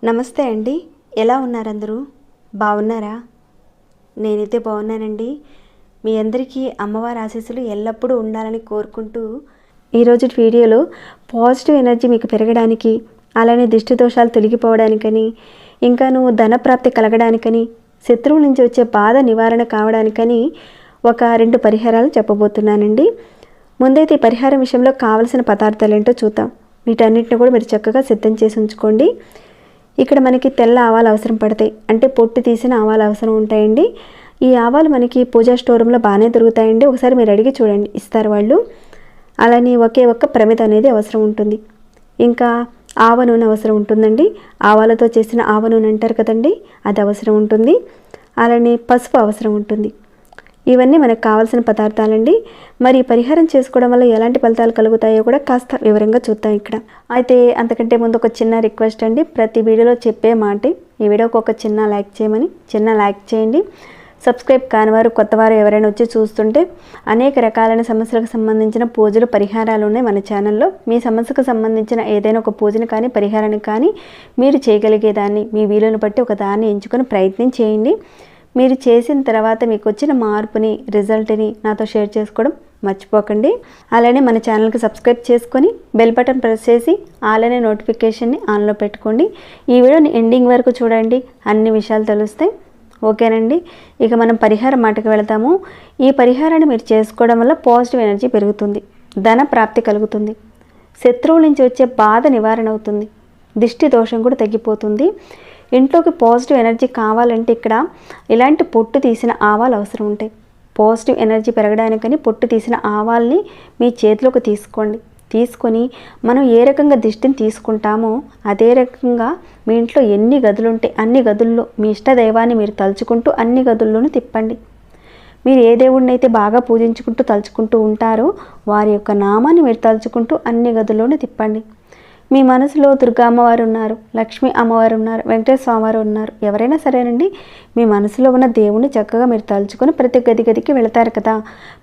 నమస్తే అండి, ఎలా ఉన్నారు అందరూ? బాగున్నారా? నేనైతే బాగున్నానండి. మీ అందరికీ అమ్మవారి ఆశీస్సులు ఎల్లప్పుడూ ఉండాలని కోరుకుంటూ ఈరోజు వీడియోలో పాజిటివ్ ఎనర్జీ మీకు పెరగడానికి, అలానే దిష్టి దోషాలు తొలగిపోవడానికని, ఇంకాను ధనప్రాప్తి కలగడానికని, శత్రువుల నుంచి వచ్చే బాధ నివారణ కావడానికని ఒక 2 పరిహారాలు చెప్పబోతున్నానండి. ముందైతే ఈ పరిహారం విషయంలో కావలసిన పదార్థాలు ఏంటో చూద్దాం. వీటన్నిటిని కూడా మీరు చక్కగా సిద్ధం చేసి ఉంచుకోండి. ఇక్కడ మనకి తెల్ల ఆవాలు అవసరం పడతాయి, అంటే పొట్టు తీసిన ఆవాలు అవసరం ఉంటాయండి. ఈ ఆవాలు మనకి పూజా స్టోర్ రూమ్లో బాగానే దొరుకుతాయండి. ఒకసారి మీరు అడిగి చూడండి, ఇస్తారు వాళ్ళు. అలానే ఒకే ఒక్క ప్రమిద అనేది అవసరం ఉంటుంది. ఇంకా ఆవ నూనె అవసరం ఉంటుందండి. ఆవాలతో చేసిన ఆవ నూనె అంటారు కదండి, అది అవసరం ఉంటుంది. అలానే పసుపు అవసరం ఉంటుంది. ఇవన్నీ మనకు కావాల్సిన పదార్థాలండి. మరి పరిహారం చేసుకోవడం వల్ల ఎలాంటి ఫలితాలు కలుగుతాయో కూడా కాస్త వివరంగా చూద్దాం ఇక్కడ. అయితే అంతకంటే ముందు ఒక చిన్న రిక్వెస్ట్ అండి, ప్రతి వీడియోలో చెప్పే మాట, ఈ వీడియోకి ఒక చిన్న లైక్ చేయమని. చిన్న లైక్ చేయండి. సబ్స్క్రైబ్ కానివారు, కొత్తవారు ఎవరైనా వచ్చి చూస్తుంటే అనేక రకాలైన సమస్యలకు సంబంధించిన పూజలు, పరిహారాలు ఉన్నాయి మన ఛానల్లో. మీ సమస్యకు సంబంధించిన ఏదైనా ఒక పూజను కానీ పరిహారాన్ని కానీ మీరు చేయగలిగేదాన్ని మీ వీలుని బట్టి ఒక దాన్ని ఎంచుకొని ప్రయత్నం చేయండి. మీరు చేసిన తర్వాత మీకు వచ్చిన మార్పుని, రిజల్ట్ని నాతో షేర్ చేసుకోవడం మర్చిపోకండి. అలానే మన ఛానల్కి సబ్స్క్రైబ్ చేసుకొని బెల్ బటన్ ప్రెస్ చేసి అలానే నోటిఫికేషన్ని ఆన్లో పెట్టుకోండి. ఈ వీడియోని ఎండింగ్ వరకు చూడండి, అన్ని విషయాలు తెలుస్తాయి. ఓకేనండి, ఇక మనం పరిహారం మాటకు వెళతాము. ఈ పరిహారాన్ని మీరు చేసుకోవడం వల్ల పాజిటివ్ ఎనర్జీ పెరుగుతుంది, ధన ప్రాప్తి కలుగుతుంది, శత్రువుల నుంచి వచ్చే బాధ నివారణ అవుతుంది, దిష్టి దోషం కూడా తగ్గిపోతుంది. ఇంట్లోకి పాజిటివ్ ఎనర్జీ కావాలంటే ఇక్కడ ఇలాంటి పొట్టు తీసిన ఆవాలు అవసరం ఉంటాయి. పాజిటివ్ ఎనర్జీ పెరగడానికని పొట్టు తీసిన ఆవాల్ని మీ చేతిలోకి తీసుకోండి. తీసుకొని మనం ఏ రకంగా దిష్టిని తీసుకుంటామో అదే రకంగా మీ ఇంట్లో ఎన్ని గదులు ఉంటే అన్ని గదుల్లో మీ ఇష్ట దైవాన్ని మీరు తలుచుకుంటూ అన్ని గదుల్లోనూ తిప్పండి. మీరు ఏ దేవుడిని అయితే బాగా పూజించుకుంటూ తలుచుకుంటూ ఉంటారో వారి యొక్క నామాన్ని మీరు తలుచుకుంటూ అన్ని గదుల్లోనూ తిప్పండి. మీ మనసులో దుర్గా అమ్మవారు ఉన్నారు, లక్ష్మీ అమ్మవారు ఉన్నారు, వెంకటేశ్వర స్వామివారు ఉన్నారు, ఎవరైనా సరేనండి, మీ మనసులో ఉన్న దేవుణ్ణి చక్కగా మీరు తలుచుకొని ప్రతి గదికి వెళతారు కదా.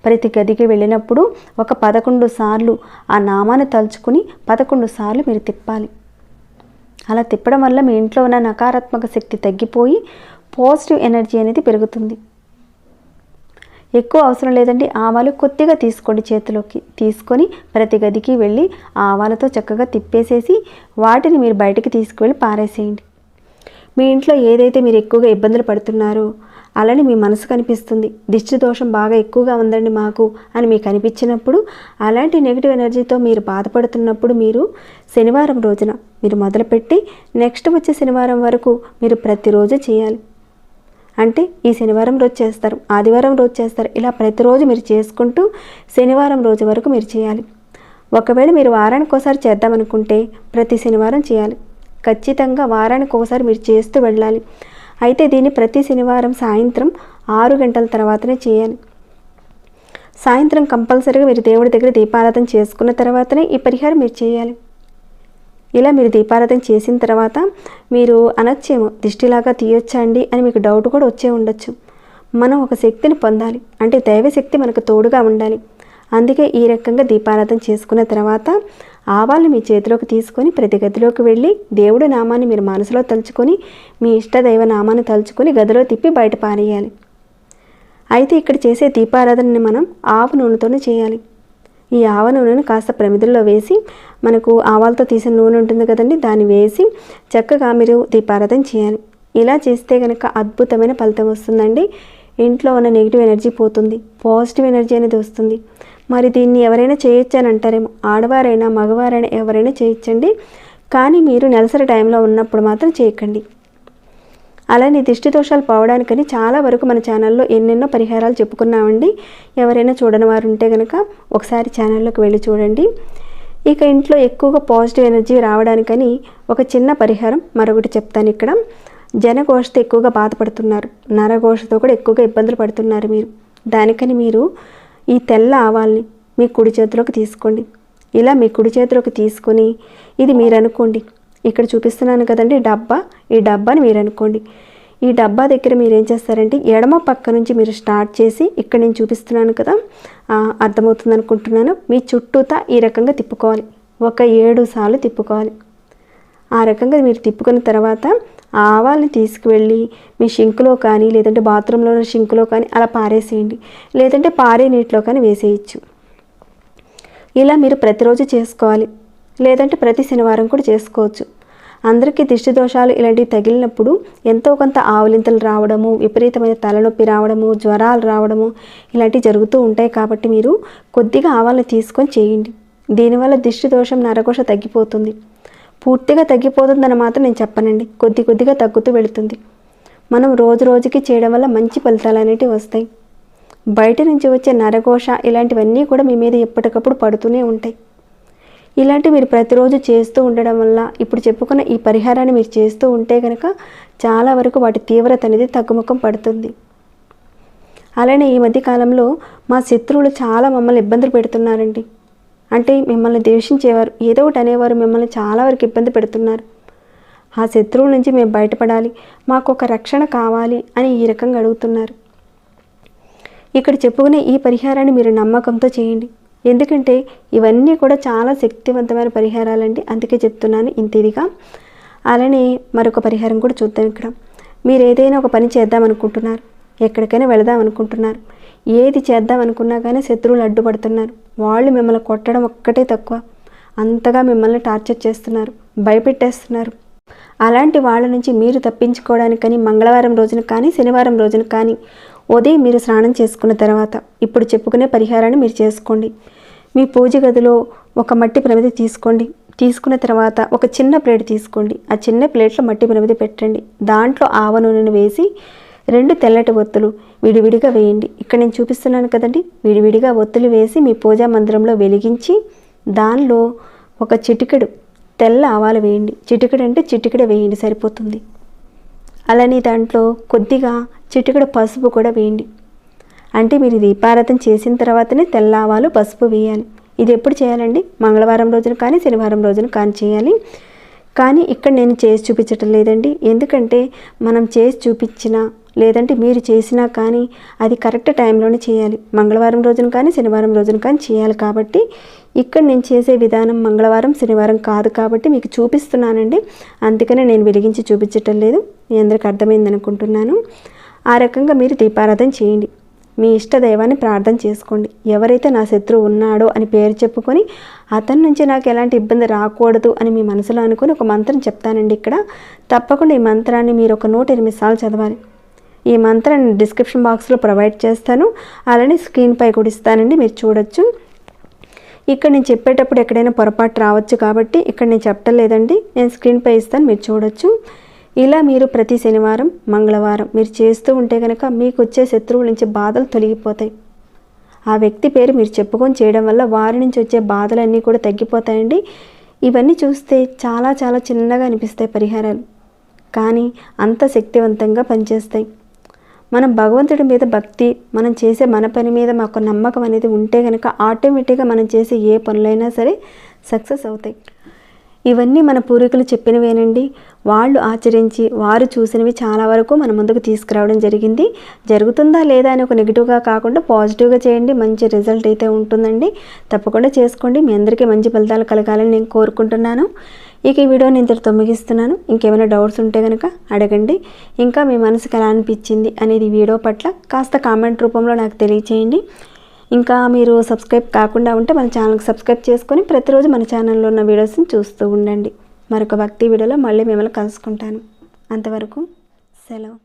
ప్రతి గదికి వెళ్ళినప్పుడు ఒక 11 సార్లు ఆ నామాన్ని తలుచుకుని 11 సార్లు మీరు తిప్పాలి. అలా తిప్పడం వల్ల మీ ఇంట్లో ఉన్న నకారాత్మక శక్తి తగ్గిపోయి పాజిటివ్ ఎనర్జీ అనేది పెరుగుతుంది. ఎక్కువ అవసరం లేదండి, ఆవాలు కొద్దిగా తీసుకోండి. చేతిలోకి తీసుకొని ప్రతి గదికి వెళ్ళి ఆవాలతో చక్కగా తిప్పేసేసి వాటిని మీరు బయటికి తీసుకువెళ్ళి పారేసేయండి. మీ ఇంట్లో ఏదైతే మీరు ఎక్కువగా ఇబ్బందులు పడుతున్నారో అలానే మీ మనసు కనిపిస్తుంది, దిష్టి దోషం బాగా ఎక్కువగా ఉందండి మాకు అని మీకు అనిపించినప్పుడు, అలాంటి నెగిటివ్ ఎనర్జీతో మీరు బాధపడుతున్నప్పుడు మీరు శనివారం రోజున మీరు మొదలుపెట్టి నెక్స్ట్ వచ్చే శనివారం వరకు మీరు ప్రతిరోజు చేయాలి. అంటే ఈ శనివారం రోజు చేస్తారు, ఆదివారం రోజు చేస్తారు, ఇలా ప్రతిరోజు మీరు చేసుకుంటూ శనివారం రోజు వరకు మీరు చేయాలి. ఒకవేళ మీరు వారానికి ఒకసారి చేద్దామనుకుంటే ప్రతి శనివారం చేయాలి. ఖచ్చితంగా వారానికి ఒకసారి మీరు చేస్తూ వెళ్ళాలి. అయితే దీన్ని ప్రతి శనివారం సాయంత్రం 6 గంటల తర్వాతనే చేయాలి. సాయంత్రం కంపల్సరీగా మీరు దేవుడి దగ్గర దీపారాధన చేసుకున్న తర్వాతనే ఈ పరిహారం మీరు చేయాలి. ఇలా మీరు దీపారాధన చేసిన తర్వాత మీరు అనొచ్చేమో, దిష్టిలాగా తీయొచ్చా అండి అని మీకు డౌట్ కూడా వచ్చే ఉండొచ్చు. మనం ఒక శక్తిని పొందాలి, అంటే దైవశక్తి మనకు తోడుగా ఉండాలి. అందుకే ఈ రకంగా దీపారాధన చేసుకున్న తర్వాత ఆవాల్ని మీ చేతిలోకి తీసుకొని ప్రతి గదిలోకి వెళ్ళి దేవుడి నామాన్ని మీరు మనసులో తలుచుకొని మీ ఇష్ట దైవ నామాన్ని తలుచుకొని గదిలో తిప్పి బయట పారేయాలి. అయితే ఇక్కడ చేసే దీపారాధనని మనం ఆవ నూనెతోనే చేయాలి. ఈ ఆవ నూనెను కాస్త ప్రమిదల్లో వేసి, మనకు ఆవాలతో తీసిన నూనె ఉంటుంది కదండి, దాన్ని వేసి చక్కగా మీరు దీపారాధన చేయాలి. ఇలా చేస్తే కనుక అద్భుతమైన ఫలితం వస్తుందండి. ఇంట్లో ఉన్న నెగిటివ్ ఎనర్జీ పోతుంది, పాజిటివ్ ఎనర్జీ అనేది వస్తుంది. మరి దీన్ని ఎవరైనా చేయొచ్చు అని అంటారేమో, ఆడవారైనా మగవారైనా ఎవరైనా చేయొచ్చండి. కానీ మీరు నెలసరి టైంలో ఉన్నప్పుడు మాత్రం చేయకండి. అలానే దిష్టి దోషాలు పోవడానికని చాలా వరకు మన ఛానల్లో ఎన్నెన్నో పరిహారాలు చెప్పుకున్నామండి. ఎవరైనా చూడని వారు ఉంటే కనుక ఒకసారి ఛానల్లోకి వెళ్ళి చూడండి. ఇక ఇంట్లో ఎక్కువగా పాజిటివ్ ఎనర్జీ రావడానికని ఒక చిన్న పరిహారం మరొకటి చెప్తాను. ఇక్కడ జనఘోషతో ఎక్కువగా బాధపడుతున్నారు, నరఘోషతో కూడా ఎక్కువగా ఇబ్బందులు పడుతున్నారు మీరు. దానికని మీరు ఈ తెల్ల ఆవాల్ని మీ కుడి చేతిలోకి తీసుకోండి. ఇలా మీ కుడి చేతిలోకి తీసుకొని, ఇది మీరు అనుకోండి, ఇక్కడ చూపిస్తున్నాను కదండి డబ్బా, ఈ డబ్బాని మీరు అనుకోండి. ఈ డబ్బా దగ్గర మీరు ఏం చేస్తారంటే ఎడమ పక్క నుంచి మీరు స్టార్ట్ చేసి ఇక్కడ నేను చూపిస్తున్నాను కదా, అర్థమవుతుంది అనుకుంటున్నాను. మీ చుట్టూతా ఈ రకంగా తిప్పుకోవాలి. ఒక 7 సార్లు తిప్పుకోవాలి. ఆ రకంగా మీరు తిప్పుకున్న తర్వాత ఆ ఆవాల్ని తీసుకువెళ్ళి మీ షింకులో కానీ లేదంటే బాత్రూంలో ఉన్న షింకులో కానీ అలా పారేసేయండి. లేదంటే పారే నీటిలో కానీ వేసేయచ్చు. ఇలా మీరు ప్రతిరోజు చేసుకోవాలి. లేదంటే ప్రతి శనివారం కూడా చేసుకోవచ్చు. అందరికీ దిష్టి దోషాలు ఇలాంటివి తగిలినప్పుడు ఎంతో కొంత ఆవులింతలు రావడము, విపరీతమైన తలనొప్పి రావడము, జ్వరాలు రావడము ఇలాంటివి జరుగుతూ ఉంటాయి. కాబట్టి మీరు కొద్దిగా ఆవాలను తీసుకొని చేయండి. దీనివల్ల దిష్టి దోషం, నరఘోష తగ్గిపోతుంది. పూర్తిగా తగ్గిపోతుందని మాత్రం నేను చెప్పనండి. కొద్దిగా తగ్గుతూ వెళుతుంది. మనం రోజు రోజుకి చేయడం వల్ల మంచి ఫలితాలు అనేటివి వస్తాయి. బయట నుంచి వచ్చే నరఘోష ఇలాంటివన్నీ కూడా మీ మీద ఎప్పటికప్పుడు పడుతూనే ఉంటాయి. ఇలాంటివి మీరు ప్రతిరోజు చేస్తూ ఉండడం వల్ల ఇప్పుడు చెప్పుకున్న ఈ పరిహారాన్ని మీరు చేస్తూ ఉంటే కనుక చాలా వరకు వాటి తీవ్రత అనేది తగ్గుముఖం పడుతుంది. అలానే ఈ మధ్యకాలంలో మా శత్రువులు చాలా మమ్మల్ని ఇబ్బందులు పెడుతున్నారండి. అంటే మిమ్మల్ని ద్వేషించేవారు, ఏదో ఒకటి అనేవారు, మిమ్మల్ని చాలా వరకు ఇబ్బంది పెడుతున్నారు. ఆ శత్రువుల నుంచి మేము బయటపడాలి, మాకు ఒక రక్షణ కావాలి అని ఈ రకంగా అడుగుతున్నారు. ఇక్కడ చెప్పుకునే ఈ పరిహారాన్ని మీరు నమ్మకంతో చేయండి. ఎందుకంటే ఇవన్నీ కూడా చాలా శక్తివంతమైన పరిహారాలండి. అందుకే చెప్తున్నాను ఇంత ఇదిగా. అలానే మరొక పరిహారం కూడా చూద్దాం. ఇక్కడ మీరు ఏదైనా ఒక పని చేద్దామనుకుంటున్నారు, ఎక్కడికైనా వెళదాం అనుకుంటున్నారు, ఏది చేద్దాం అనుకున్నా కానీ శత్రువులు అడ్డుపడుతున్నారు. వాళ్ళు మిమ్మల్ని కొట్టడం ఒక్కటే తక్కువ, అంతగా మిమ్మల్ని టార్చర్ చేస్తున్నారు, భయపెట్టేస్తున్నారు. అలాంటి వాళ్ళ నుంచి మీరు తప్పించుకోవడానికని మంగళవారం రోజున కానీ శనివారం రోజున కానీ ఉదయం మీరు స్నానం చేసుకున్న తర్వాత ఇప్పుడు చెప్పుకునే పరిహారాన్ని మీరు చేసుకోండి. మీ పూజ గదిలో ఒక మట్టి ప్రమిద తీసుకోండి. తీసుకున్న తర్వాత ఒక చిన్న ప్లేట్ తీసుకోండి. ఆ చిన్న ప్లేట్లో మట్టి ప్రమిద పెట్టండి. దాంట్లో ఆవ నూనెను వేసి 2 తెల్లటి ఒత్తులు విడివిడిగా వేయండి. ఇక్కడ నేను చూపిస్తున్నాను కదండి, విడివిడిగా ఒత్తులు వేసి మీ పూజా మందిరంలో వెలిగించి దానిలో ఒక చిటికెడు తెల్ల ఆవాలు వేయండి. చిటికెడు అంటే చిటికెడ వేయండి, సరిపోతుంది. అలానే దాంట్లో కొద్దిగా చిటికెడు పసుపు కూడా వేయండి. అంటే మీరు దీపారాధన చేసిన తర్వాతనే తెల్ల ఆవాలు, పసుపు వేయాలి. ఇది ఎప్పుడు చేయాలండి? మంగళవారం రోజున కానీ శనివారం రోజున కానీ చేయాలి. కానీ ఇక్కడ నేను చేసి చూపించటం లేదండి. ఎందుకంటే మనం చేసి చూపించినా లేదంటే మీరు చేసినా కానీ అది కరెక్ట్ టైంలోనే చేయాలి. మంగళవారం రోజున కానీ శనివారం రోజున కానీ చేయాలి. కాబట్టి ఇక్కడ నేను చేసే విధానం మంగళవారం శనివారం కాదు కాబట్టి మీకు చూపిస్తున్నానండి. అందుకనే నేను వెలిగించి చూపించటం లేదు. మీ అందరికి అర్థమైంది అనుకుంటున్నాను. ఆ రకంగా మీరు దీపారాధన చేయండి. మీ ఇష్ట దైవాన్ని ప్రార్థన చేసుకోండి. ఎవరైతే నా శత్రువు ఉన్నాడో అని పేరు చెప్పుకొని అతని నుంచి నాకు ఎలాంటి ఇబ్బంది రాకూడదు అని మీ మనసులో అనుకుని ఒక మంత్రం చెప్తానండి. ఇక్కడ తప్పకుండా ఈ మంత్రాన్ని మీరు ఒక 108 సార్లు చదవాలి. ఈ మంత్రాన్ని డిస్క్రిప్షన్ బాక్స్లో ప్రొవైడ్ చేస్తాను. అలానే స్క్రీన్పై కూడా ఇస్తానండి, మీరు చూడొచ్చు. ఇక్కడ నేను చెప్పేటప్పుడు ఎక్కడైనా పొరపాటు రావచ్చు కాబట్టి ఇక్కడ నేను చెప్పటం లేదండి, నేను స్క్రీన్పై ఇస్తాను, మీరు చూడొచ్చు. ఇలా మీరు ప్రతి శనివారం మంగళవారం మీరు చేస్తూ ఉంటే కనుక మీకు వచ్చే శత్రువుల నుంచి బాధలు తొలగిపోతాయి. ఆ వ్యక్తి పేరు మీరు చెప్పుకొని చేయడం వల్ల వారి నుంచి వచ్చే బాధలన్నీ కూడా తగ్గిపోతాయండి. ఇవన్నీ చూస్తే చాలా చాలా చిన్నగా అనిపిస్తాయి పరిహారాలు, కానీ అంత శక్తివంతంగా పనిచేస్తాయి. మనం భగవంతుడి మీద భక్తి, మనం చేసే మన పని మీద మాకు నమ్మకం అనేది ఉంటే కనుక ఆటోమేటిక్గా మనం చేసే ఏ పనులైనా సరే సక్సెస్ అవుతాయి. ఇవన్నీ మన పూర్వీకులు చెప్పినవేనండి. వాళ్ళు ఆచరించి వారు చూసినవి చాలా వరకు మన ముందుకు తీసుకురావడం జరిగింది. జరుగుతుందా లేదా అని ఒక నెగిటివ్గా కాకుండా పాజిటివ్గా చేయండి, మంచి రిజల్ట్ అయితే ఉంటుందండి. తప్పకుండా చేసుకోండి. మీ అందరికీ మంచి ఫలితాలు కలగాలని నేను కోరుకుంటున్నాను. ఇక ఈ వీడియోని ఇంతటితో ముగిస్తున్నాను. ఇంకేమైనా డౌట్స్ ఉంటే కనుక అడగండి. ఇంకా మీ మనసుకు ఎలా అనిపించింది అనేది వీడియో పట్ల కాస్త కామెంట్ రూపంలో నాకు తెలియచేయండి. ఇంకా మీరు సబ్స్క్రైబ్ కాకుండా ఉంటే మన ఛానల్కి సబ్స్క్రైబ్ చేసుకొని ప్రతిరోజు మన ఛానల్లో ఉన్న వీడియోస్ని చూస్తూ ఉండండి. మరొక భక్తి వీడియోలో మళ్ళీ మిమ్మల్ని కలుసుకుంటాను. అంతవరకు సెలవు.